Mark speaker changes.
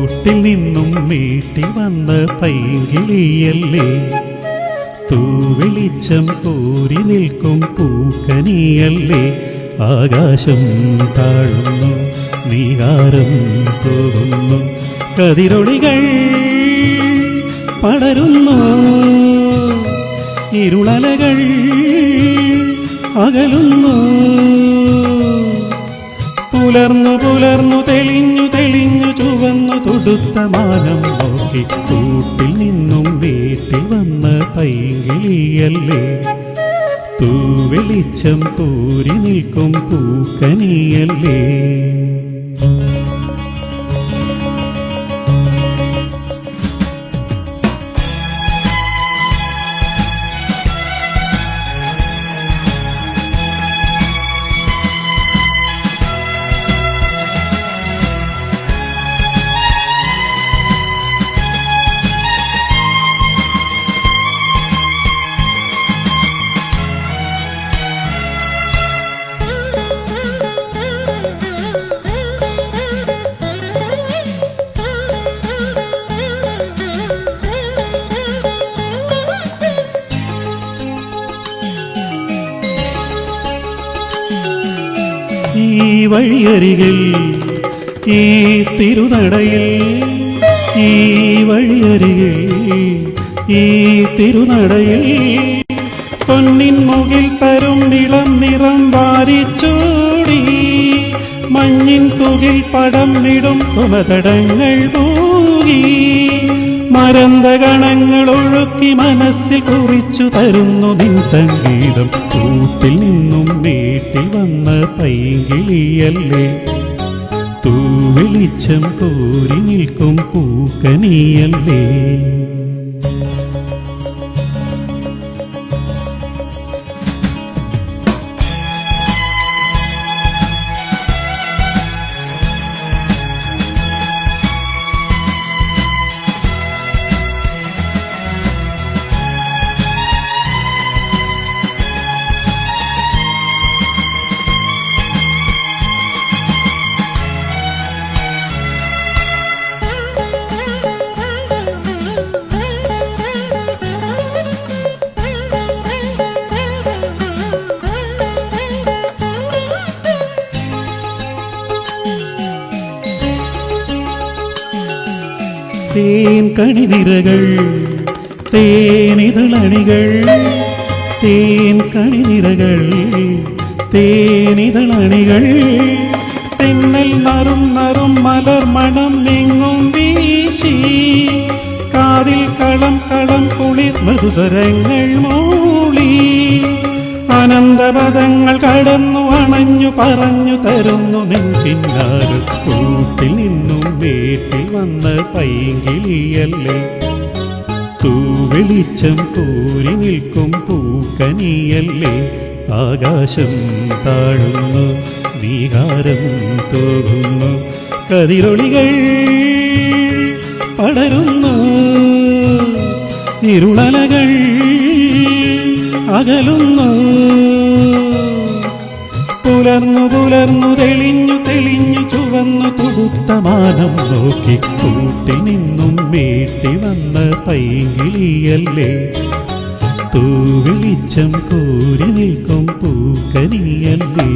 Speaker 1: കൂട്ടിൽ നിന്നും വീട്ടിൽ വന്ന പൈങ്കിളിയല്ലേ, തൂവെളിച്ചം കോരി നിൽക്കും പൂക്കനിയല്ലേ. ആകാശം താഴുന്നു, നീകാരം പോകുന്നു, കതിരൊളികൾ പടരുന്നു, ഇരുളലകൾ അകലുന്നു. പുലർന്നു പുലർന്നു തെളിഞ്ഞു തെളിഞ്ഞു ചുവന്നു തൊടുത്ത മാനം നോക്കി കൂട്ടിൽ നിന്നും വീട്ടിൽ വന്ന പൈങ്കിളിയല്ലേ, തൂവെളിച്ചം കോരി നിൽക്കും പൂക്കനിയല്ലേ. ഈ വഴിയരികിൽ ഈ തിരുനടയിൽ, ഈ വഴിയരികിൽ ഈ തിരുനടയിൽ പൊന്നിൻ മുകിൽ തരും ഇളം നിറം വാരിച്ചൂടി, മഞ്ഞിൻ തുകിൽ പടം ഇടും കുമതടങ്ങൾ പൂകി, മരന്തകണങ്ങൾ ഒഴുക്കി മനസ്സിൽ കുറിച്ചു തരുന്നു നിൻ സംഗീതം. കൂട്ടിൽ നിന്നും വീട്ടിൽ വന്ന പൈങ്കിളിയല്ലേ, തൂവെളിച്ചം കോരി നിൽക്കും പൂക്കനിയല്ലേ. തേൻ കണിനിരകൾ തേനിതളണികൾ, തേൻ കണിനിരകൾ തേനിതളണികൾ, തെന്നൽ നറും നറും മലർ മണം എങ്ങും വീശി, കാതിൽ കളം കളം കുളിർ മധുതരങ്ങൾ മൂളി, അനന്തപദങ്ങൾ കടന്നു അണഞ്ഞു പറഞ്ഞു തരുന്നു നിൻ പിന്നാലെ. കൂട്ടിൽ നിന്നും വീട്ടിൽ വന്ന പൈങ്കിളിയല്ലേ, തൂവെളിച്ചം കോരി നിൽക്കും പൂക്കനിയല്ലേ. ആകാശം താഴുന്നു, നീകാരം തോകുന്നു, കതിരൊളികൾ പടരുന്നു, ഇരുളലകൾ അകലുന്നു. പുലർന്നു പുലർന്നു തെളിഞ്ഞു തെളിഞ്ഞു ചുവന്നു തൊടുത്ത മാനം നോക്കി കൂട്ടിൽ നിന്നും വീട്ടിൽ വന്ന പൈങ്കിളിയല്ലേ, തൂവെളിച്ചം കോരി നിൽക്കും പൂക്കനിയല്ലേ.